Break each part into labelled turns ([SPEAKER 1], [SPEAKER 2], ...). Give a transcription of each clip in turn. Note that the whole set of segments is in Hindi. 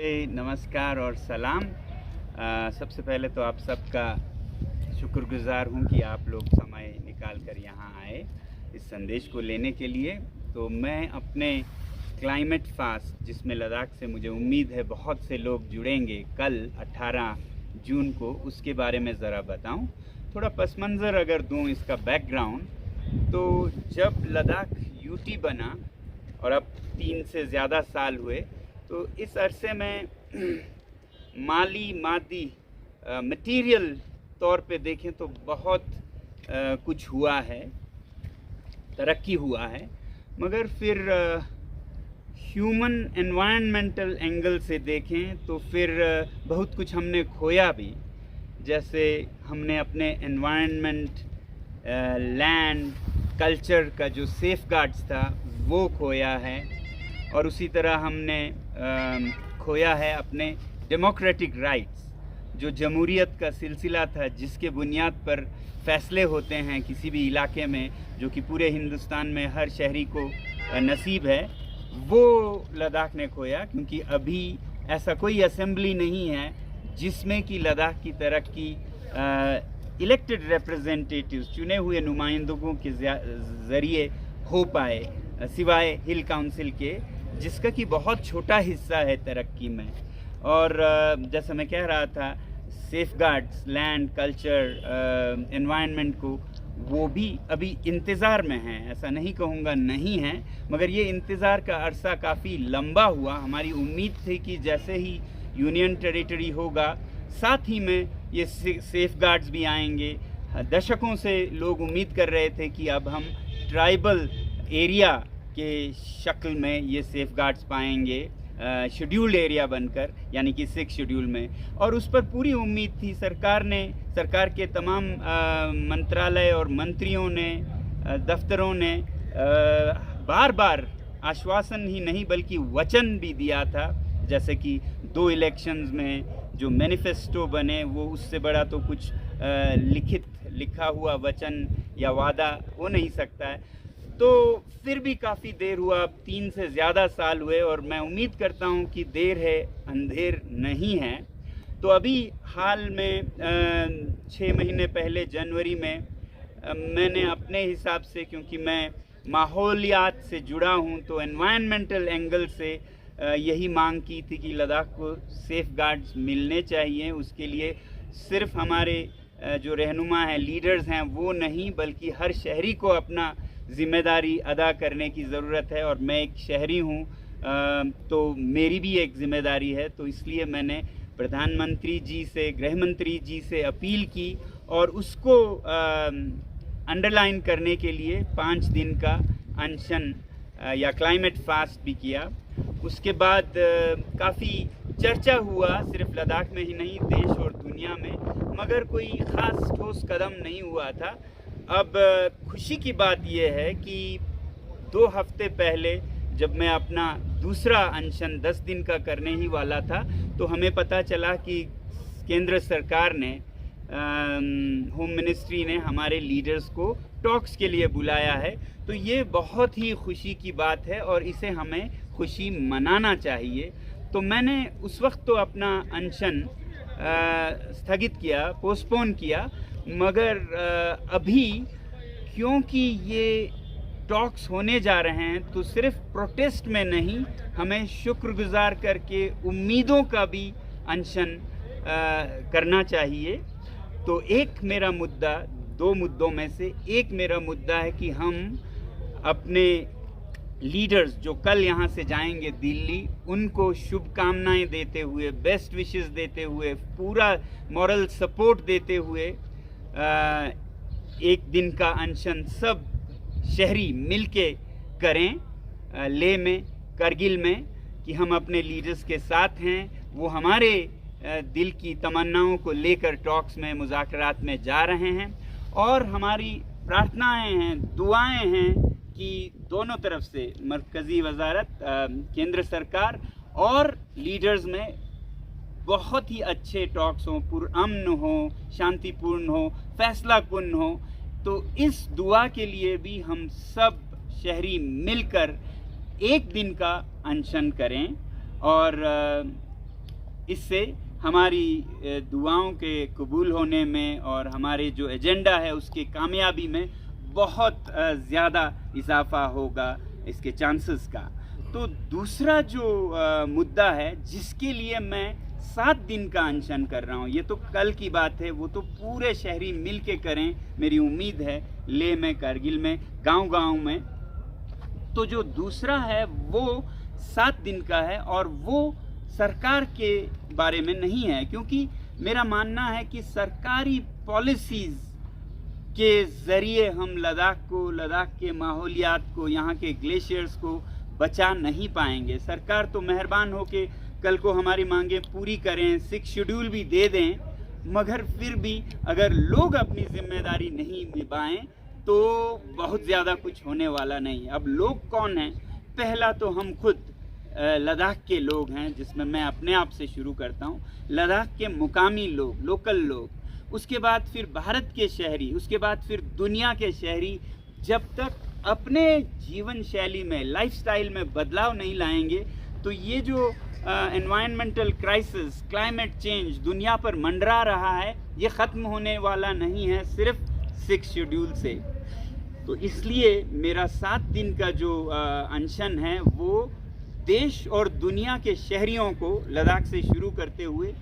[SPEAKER 1] नमस्कार और सलाम। सबसे पहले तो आप सबका शुक्रगुजार हूँ कि आप लोग समय निकाल कर यहाँ आए इस संदेश को लेने के लिए। तो मैं अपने क्लाइमेट फास्ट, जिसमें लद्दाख से मुझे उम्मीद है बहुत से लोग जुड़ेंगे कल 18 जून को, उसके बारे में ज़रा बताऊँ। थोड़ा पस मंज़र अगर दूँ इसका बैकग्राउंड, तो जब लद्दाख यूटी बना और अब 3 से ज़्यादा साल हुए, तो इस अरसे में मादी मटेरियल तौर पे देखें तो बहुत कुछ हुआ है, तरक्की हुआ है। मगर फिर ह्यूमन एनवायरनमेंटल एंगल से देखें तो फिर बहुत कुछ हमने खोया भी। जैसे हमने अपने एनवायरनमेंट, लैंड, कल्चर का जो सेफगार्ड्स था वो खोया है, और उसी तरह हमने खोया है अपने डेमोक्रेटिक राइट्स, जो जमहूरियत का सिलसिला था, जिसके बुनियाद पर फ़ैसले होते हैं किसी भी इलाके में, जो कि पूरे हिंदुस्तान में हर शहरी को नसीब है, वो लद्दाख ने खोया। क्योंकि अभी ऐसा कोई असेंबली नहीं है जिसमें कि लद्दाख की तरक्की इलेक्टेड रिप्रेजेंटेटिव्स, चुने हुए नुमाइंदों के ज़रिए हो पाए, सिवाय हिल काउंसिल के, जिसका कि बहुत छोटा हिस्सा है तरक्की में। और जैसा मैं कह रहा था, सेफगार्ड्स, लैंड, कल्चर, एनवायरनमेंट को, वो भी अभी इंतज़ार में हैं। ऐसा नहीं कहूँगा नहीं है, मगर ये इंतज़ार का अरसा काफ़ी लंबा हुआ। हमारी उम्मीद थी कि जैसे ही यूनियन टेरिटरी होगा, साथ ही में ये सेफगार्ड्स भी आएंगे। दशकों से लोग उम्मीद कर रहे थे कि अब हम ट्राइबल एरिया के शक्ल में ये सेफगार्ड्स पाएंगे, शेड्यूल्ड एरिया बनकर, यानी कि 6 शेड्यूल में। और उस पर पूरी उम्मीद थी। सरकार के तमाम मंत्रालय और मंत्रियों ने, दफ्तरों ने बार बार आश्वासन ही नहीं बल्कि वचन भी दिया था। जैसे कि 2 इलेक्शंस में जो मैनिफेस्टो बने, वो उससे बड़ा तो कुछ लिखा हुआ वचन या वादा हो नहीं सकता है। तो फिर भी काफ़ी देर हुआ, अब 3 से ज़्यादा साल हुए, और मैं उम्मीद करता हूँ कि देर है अंधेर नहीं है। तो अभी हाल में 6 महीने पहले जनवरी में मैंने अपने हिसाब से, क्योंकि मैं माहौलियात से जुड़ा हूँ, तो एनवायरनमेंटल एंगल से यही मांग की थी कि लद्दाख को सेफगार्ड्स मिलने चाहिए। उसके लिए सिर्फ हमारे जो रहनुमा हैं, लीडर्स हैं, वो नहीं, बल्कि हर शहरी को अपना ज़िम्मेदारी अदा करने की ज़रूरत है। और मैं एक शहरी हूँ, तो मेरी भी एक ज़िम्मेदारी है। तो इसलिए मैंने प्रधानमंत्री जी से, गृह मंत्री जी से अपील की, और उसको अंडरलाइन करने के लिए 5 दिन का अनशन या क्लाइमेट फास्ट भी किया। उसके बाद काफ़ी चर्चा हुआ, सिर्फ लद्दाख में ही नहीं, देश और दुनिया में, मगर कोई ख़ास ठोस कदम नहीं हुआ था। अब खुशी की बात यह है कि 2 हफ्ते पहले, जब मैं अपना दूसरा अनशन 10 दिन का करने ही वाला था, तो हमें पता चला कि केंद्र सरकार ने, होम मिनिस्ट्री ने हमारे लीडर्स को टॉक्स के लिए बुलाया है। तो ये बहुत ही खुशी की बात है और इसे हमें खुशी मनाना चाहिए। तो मैंने उस वक्त तो अपना अनशन स्थगित किया, पोस्टपोन किया, मगर अभी क्योंकि ये टॉक्स होने जा रहे हैं, तो सिर्फ प्रोटेस्ट में नहीं, हमें शुक्रगुजार करके उम्मीदों का भी अनशन करना चाहिए। तो एक मेरा मुद्दा, 2 मुद्दों में से एक मेरा मुद्दा है कि हम अपने लीडर्स जो कल यहाँ से जाएंगे दिल्ली, उनको शुभकामनाएं देते हुए, बेस्ट विशेस देते हुए, पूरा मॉरल सपोर्ट देते हुए, एक दिन का अनशन सब शहरी मिलके करें, लेह में, करगिल में, कि हम अपने लीडर्स के साथ हैं। वो हमारे दिल की तमन्नाओं को लेकर टॉक्स में, मुज़ाकरात में जा रहे हैं, और हमारी प्रार्थनाएं हैं, दुआएं हैं कि दोनों तरफ से, मरकज़ी वज़ारत, केंद्र सरकार और लीडर्स में बहुत ही अच्छे टॉक्स हों, पुरअमन हो, शांतिपूर्ण हो, फैसलाकुन हो। तो इस दुआ के लिए भी हम सब शहरी मिलकर एक दिन का अनशन करें और इससे हमारी दुआओं के कबूल होने में और हमारे जो एजेंडा है उसके कामयाबी में बहुत ज़्यादा इजाफा होगा इसके चांसेस का। तो दूसरा जो मुद्दा है जिसके लिए मैं 7 दिन का अनशन कर रहा हूँ, ये तो कल की बात है, वो तो पूरे शहरी मिल के करें, मेरी उम्मीद है लेह में, कारगिल में, गांव-गांव में। तो जो दूसरा है वो 7 दिन का है और वो सरकार के बारे में नहीं है, क्योंकि मेरा मानना है कि सरकारी पॉलिसीज़ के ज़रिए हम लद्दाख को, लद्दाख के माहौलियात को, यहाँ के ग्लेशियर्स को बचा नहीं पाएंगे। सरकार तो मेहरबान हो के कल को हमारी मांगें पूरी करें, 6 शेड्यूल भी दे दें, मगर फिर भी अगर लोग अपनी जिम्मेदारी नहीं निभाएं तो बहुत ज़्यादा कुछ होने वाला नहीं। अब लोग कौन हैं? पहला तो हम खुद लद्दाख के लोग हैं, जिसमें मैं अपने आप से शुरू करता हूँ। लद्दाख के मुकामी लोग, लोकल लोग, उसके बाद फिर भारत के शहरी, उसके बाद फिर दुनिया के शहरी, जब तक अपने जीवन शैली में, लाइफस्टाइल में बदलाव नहीं लाएंगे तो ये जो एनवायरमेंटल क्राइसिस, क्लाइमेट चेंज दुनिया पर मंडरा रहा है, ये ख़त्म होने वाला नहीं है सिर्फ 6 शेड्यूल से। तो इसलिए मेरा 7 दिन का जो अनशन है वो देश और दुनिया के शहरियों को लद्दाख से शुरू करते हुए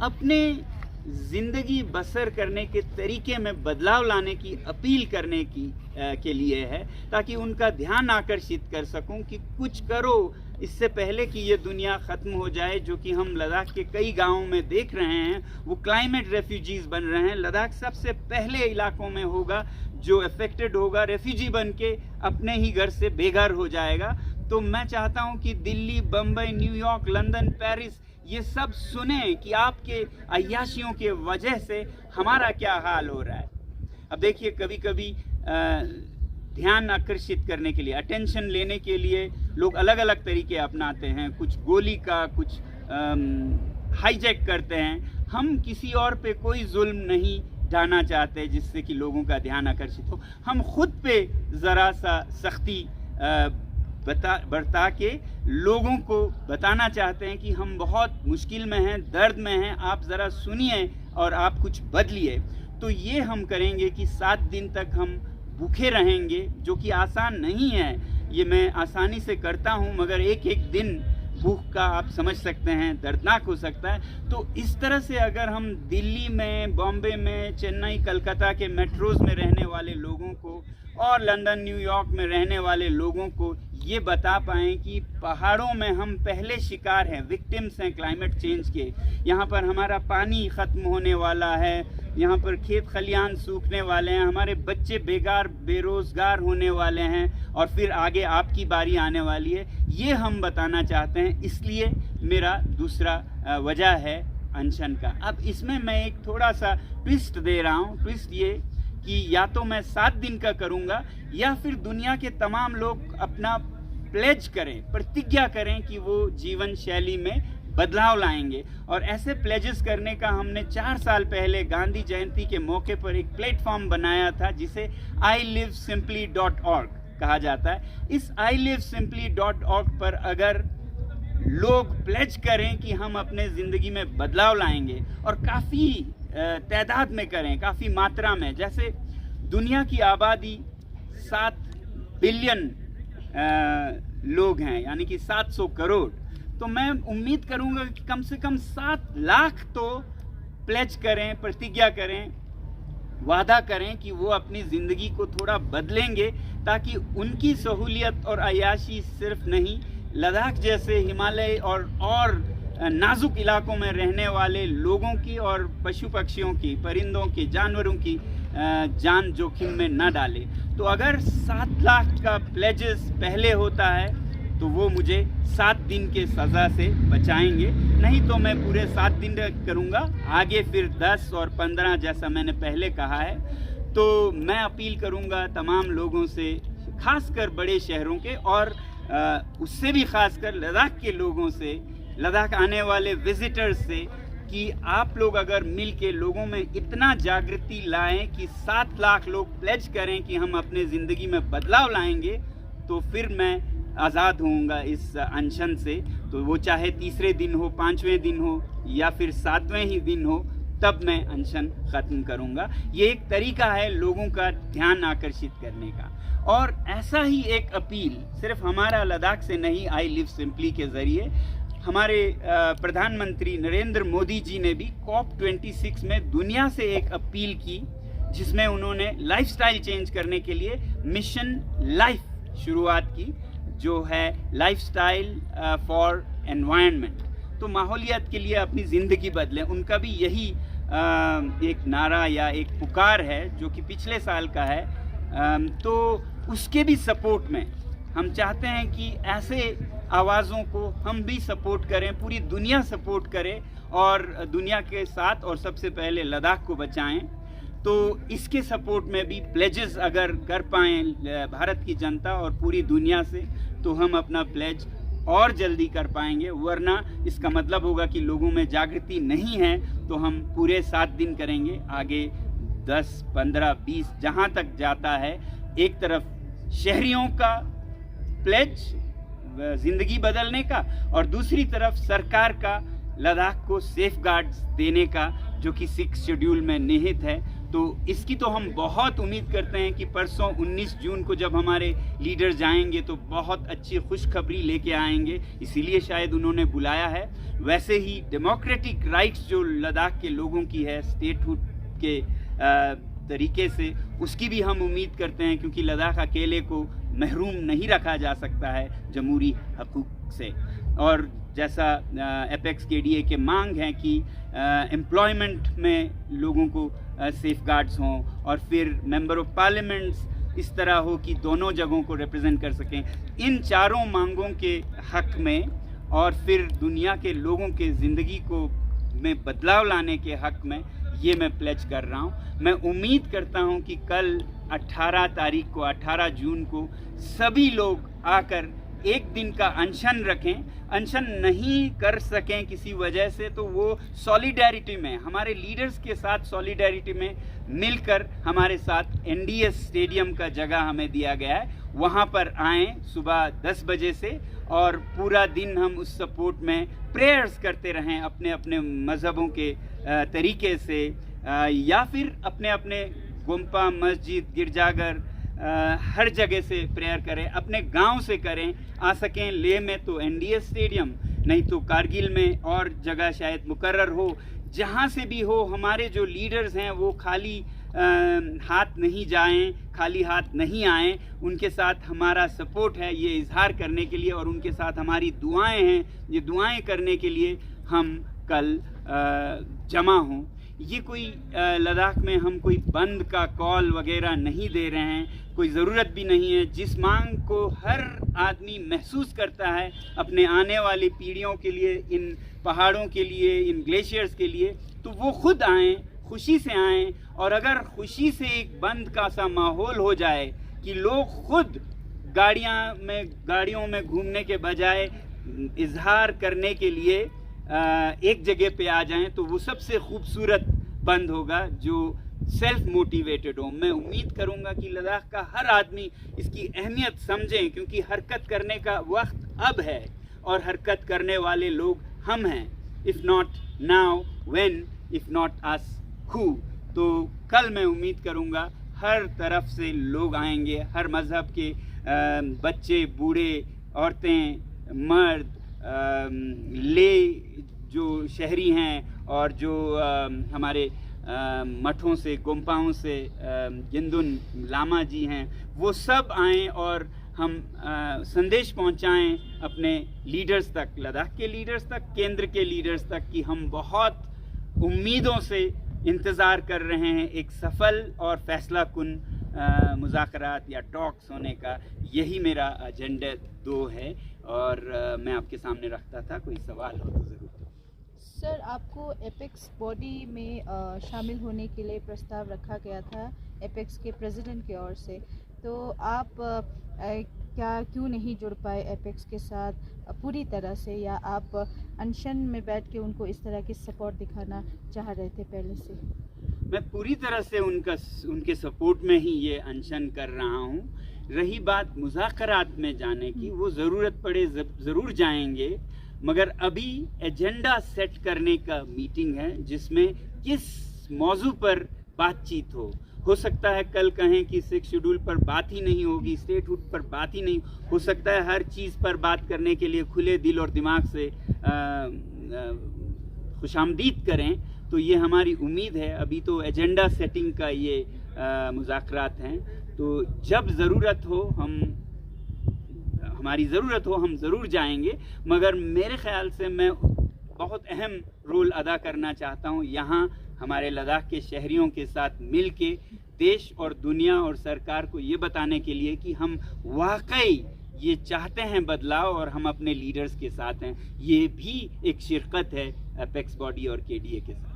[SPEAKER 1] अपने ज़िंदगी बसर करने के तरीके में बदलाव लाने की अपील करने की के लिए है, ताकि उनका ध्यान आकर्षित कर सकूं कि कुछ करो इससे पहले कि ये दुनिया ख़त्म हो जाए, जो कि हम लद्दाख के कई गांवों में देख रहे हैं। वो क्लाइमेट रेफ्यूजीज़ बन रहे हैं। लद्दाख सबसे पहले इलाकों में होगा जो अफेक्टेड होगा, रेफ्यूजी बन के अपने ही घर से बेघर हो जाएगा। तो मैं चाहता हूं कि Delhi, Bombay, New York, London, Paris ये सब सुने कि आपके अय्याशियों के वजह से हमारा क्या हाल हो रहा है। अब देखिए, कभी कभी ध्यान आकर्षित करने के लिए, अटेंशन लेने के लिए लोग अलग अलग तरीके अपनाते हैं। कुछ गोली का, कुछ हाईजैक करते हैं। हम किसी और पे कोई जुल्म नहीं ढाना चाहते जिससे कि लोगों का ध्यान आकर्षित हो। हम खुद पे ज़रा सा सख्ती बरता के लोगों को बताना चाहते हैं कि हम बहुत मुश्किल में हैं, दर्द में हैं, आप ज़रा सुनिए और आप कुछ बदलिए। तो ये हम करेंगे कि 7 दिन तक हम भूखे रहेंगे, जो कि आसान नहीं है। ये मैं आसानी से करता हूँ, मगर एक एक दिन भूख का आप समझ सकते हैं, दर्दनाक हो सकता है। तो इस तरह से अगर हम दिल्ली में, बॉम्बे में, चेन्नई, कलकत्ता के मेट्रोज़ में रहने वाले लोगों को और लंदन, न्यूयॉर्क में रहने वाले लोगों को ये बता पाएँ कि पहाड़ों में हम पहले शिकार हैं, विक्टिम्स हैं क्लाइमेट चेंज के। यहाँ पर हमारा पानी ख़त्म होने वाला है, यहाँ पर खेत खलियान सूखने वाले हैं, हमारे बच्चे बेकार, बेरोज़गार होने वाले हैं, और फिर आगे आपकी बारी आने वाली है। ये हम बताना चाहते हैं, इसलिए मेरा दूसरा वजह है अनशन का। अब इसमें मैं एक थोड़ा सा ट्विस्ट दे रहा हूँ। ट्विस्ट ये कि या तो मैं 7 दिन का करूँगा, या फिर दुनिया के तमाम लोग अपना प्लेज करें, प्रतिज्ञा करें कि वो जीवन शैली में बदलाव लाएंगे। और ऐसे प्लेजेस करने का हमने 4 साल पहले गांधी जयंती के मौके पर एक प्लेटफॉर्म बनाया था, जिसे ilivesimply.org कहा जाता है। इस ilivesimply.org पर अगर लोग प्लेज करें कि हम अपने ज़िंदगी में बदलाव लाएंगे, और काफ़ी तादाद में करें, काफ़ी मात्रा में, जैसे दुनिया की आबादी 7 बिलियन लोग हैं, यानी कि 700 करोड़, तो मैं उम्मीद करूंगा कि कम से कम 7 लाख तो प्लेज करें, प्रतिज्ञा करें, वादा करें कि वो अपनी ज़िंदगी को थोड़ा बदलेंगे, ताकि उनकी सहूलियत और अय्याशी सिर्फ नहीं, लद्दाख जैसे हिमालय और नाजुक इलाकों में रहने वाले लोगों की और पशु पक्षियों की, परिंदों की, जानवरों की जान जोखिम में न डाले। तो अगर 7 लाख का प्लेजेस पहले होता है तो वो मुझे 7 दिन के सज़ा से बचाएंगे, नहीं तो मैं पूरे 7 दिन करूँगा, आगे फिर 10 और 15 जैसा मैंने पहले कहा है। तो मैं अपील करूँगा तमाम लोगों से, खासकर बड़े शहरों के और उससे भी खासकर लद्दाख के लोगों से, लद्दाख आने वाले विजिटर्स से, कि आप लोग अगर मिल के लोगों में इतना जागृति लाएं कि 7 लाख लोग प्लेज करें कि हम अपने ज़िंदगी में बदलाव लाएंगे, तो फिर मैं आज़ाद होऊंगा इस अनशन से, तो वो चाहे तीसरे दिन हो, 5वें दिन हो या फिर 7वें ही दिन हो, तब मैं अनशन ख़त्म करूंगा। ये एक तरीका है लोगों का ध्यान आकर्षित करने का। और ऐसा ही एक अपील सिर्फ हमारा लद्दाख से नहीं, आई लिव सिंपली के ज़रिए हमारे प्रधानमंत्री नरेंद्र मोदी जी ने भी COP26 में दुनिया से एक अपील की, जिसमें उन्होंने लाइफस्टाइल चेंज करने के लिए मिशन लाइफ शुरुआत की, जो है लाइफस्टाइल फॉर एनवायरनमेंट। तो माहौलियत के लिए अपनी ज़िंदगी बदलें, उनका भी यही एक नारा या एक पुकार है जो कि पिछले साल का है। तो उसके भी सपोर्ट में हम चाहते हैं कि ऐसे आवाज़ों को हम भी सपोर्ट करें, पूरी दुनिया सपोर्ट करे और दुनिया के साथ और सबसे पहले लद्दाख को बचाएं। तो इसके सपोर्ट में भी प्लेजेस अगर कर पाएँ भारत की जनता और पूरी दुनिया से, तो हम अपना प्लेज और जल्दी कर पाएंगे। वरना इसका मतलब होगा कि लोगों में जागृति नहीं है, तो हम पूरे 7 दिन करेंगे, आगे 10, 15, 20 जहाँ तक जाता है। एक तरफ शहरियों का प्लेज ज़िंदगी बदलने का और दूसरी तरफ सरकार का लद्दाख को सेफ गार्ड्स देने का, जो कि 6 शेड्यूल में निहित है। तो इसकी तो हम बहुत उम्मीद करते हैं कि परसों 19 जून को जब हमारे लीडर जाएंगे तो बहुत अच्छी खुशखबरी लेके आएंगे, इसीलिए शायद उन्होंने बुलाया है। वैसे ही डेमोक्रेटिक राइट्स जो लद्दाख के लोगों की है स्टेटहुड के तरीके से, उसकी भी हम उम्मीद करते हैं, क्योंकि लद्दाख अकेले को महरूम नहीं रखा जा सकता है जमहूरी हकूक़ से। और जैसा एपेक्स KDA के मांग है कि एम्प्लॉयमेंट में लोगों को सेफ गार्ड्स हों, और फिर मेंबर ऑफ पार्लियामेंट्स इस तरह हो कि दोनों जगहों को रिप्रेजेंट कर सकें। इन चारों मांगों के हक में और फिर दुनिया के लोगों के ज़िंदगी को में बदलाव लाने के हक में ये मैं प्लेज कर रहा हूँ। मैं उम्मीद करता हूँ कि कल 18 तारीख को, 18 जून को सभी लोग आकर एक दिन का अनशन रखें। अनशन नहीं कर सकें किसी वजह से, तो वो सॉलिडेरिटी में, हमारे लीडर्स के साथ सॉलिडेरिटी में मिलकर हमारे साथ NDS स्टेडियम का जगह हमें दिया गया है, वहाँ पर आएँ सुबह 10 बजे से, और पूरा दिन हम उस सपोर्ट में प्रेयर्स करते रहें अपने अपने मज़हबों के तरीके से, या फिर अपने अपने गुम्पा, मस्जिद, गिरजाघर, हर जगह से प्रेयर करें, अपने गांव से करें। आ सकें लेह में तो NDS स्टेडियम, नहीं तो कारगिल में और जगह शायद मुकर्रर हो, जहां से भी हो। हमारे जो लीडर्स हैं वो खाली हाथ नहीं जाएं, खाली हाथ नहीं आएं, उनके साथ हमारा सपोर्ट है ये इजहार करने के लिए, और उनके साथ हमारी दुआएं हैं, ये दुआएं करने के लिए हम कल जमा हों। ये कोई लद्दाख में हम कोई बंद का कॉल वगैरह नहीं दे रहे हैं, कोई ज़रूरत भी नहीं है। जिस मांग को हर आदमी महसूस करता है अपने आने वाली पीढ़ियों के लिए, इन पहाड़ों के लिए, इन ग्लेशियर्स के लिए, तो वो खुद आएँ, खुशी से आएँ। और अगर खुशी से एक बंद का सा माहौल हो जाए कि लोग खुद गाड़ियों में घूमने के बजाय इजहार करने के लिए एक जगह पे आ जाएं, तो वो सबसे खूबसूरत बंद होगा जो सेल्फ मोटिवेटेड हो। मैं उम्मीद करूंगा कि लद्दाख का हर आदमी इसकी अहमियत समझें, क्योंकि हरकत करने का वक्त अब है और हरकत करने वाले लोग हम हैं। If not now when, if not us who. तो कल मैं उम्मीद करूंगा हर तरफ से लोग आएंगे, हर मज़हब के बच्चे, बूढ़े, औरतें, मर्द, ले जो शहरी हैं और जो हमारे मठों से, गुम्पाओं से जिंदुन लामा जी हैं, वो सब आएं और हम संदेश पहुंचाएं अपने लीडर्स तक, लद्दाख के लीडर्स तक, केंद्र के लीडर्स तक, कि हम बहुत उम्मीदों से इंतज़ार कर रहे हैं एक सफल और फैसला कुन मुज़ाकरात या टॉक्स होने का। यही मेरा एजेंडा 2 है, और मैं आपके सामने रखता था। कोई सवाल हो तो ज़रूर।
[SPEAKER 2] सर, आपको एपेक्स बॉडी में शामिल होने के लिए प्रस्ताव रखा गया था एपेक्स के प्रेसिडेंट की ओर से, तो आप क्यों नहीं जुड़ पाए एपेक्स के साथ पूरी तरह से, या आप अनशन में बैठ के उनको इस तरह की सपोर्ट दिखाना चाह रहे थे पहले से?
[SPEAKER 1] मैं पूरी तरह से उनके सपोर्ट में ही ये अनशन कर रहा हूँ। रही बात मुज़ाकरात में जाने की, वो ज़रूरत पड़े ज़रूर जाएंगे, मगर अभी एजेंडा सेट करने का मीटिंग है जिसमें किस मौजू पर बातचीत हो सकता है कल कहें कि 6 शेड्यूल पर बात ही नहीं होगी, स्टेटहुड पर बात ही नहीं हो सकता है, हर चीज़ पर बात करने के लिए खुले दिल और दिमाग से खुशामदीद करें। तो ये हमारी उम्मीद है। अभी तो एजेंडा सेटिंग का ये मुज़ाकरात हैं, तो जब ज़रूरत हो हमारी ज़रूरत हो हम ज़रूर जाएंगे, मगर मेरे ख़्याल से मैं बहुत अहम रोल अदा करना चाहता हूँ यहाँ हमारे लद्दाख के शहरियों के साथ मिल के देश और दुनिया और सरकार को ये बताने के लिए कि हम वाकई ये चाहते हैं बदलाव और हम अपने लीडर्स के साथ हैं। ये भी एक शिरकत है एपेक्स बॉडी और केडीए के साथ।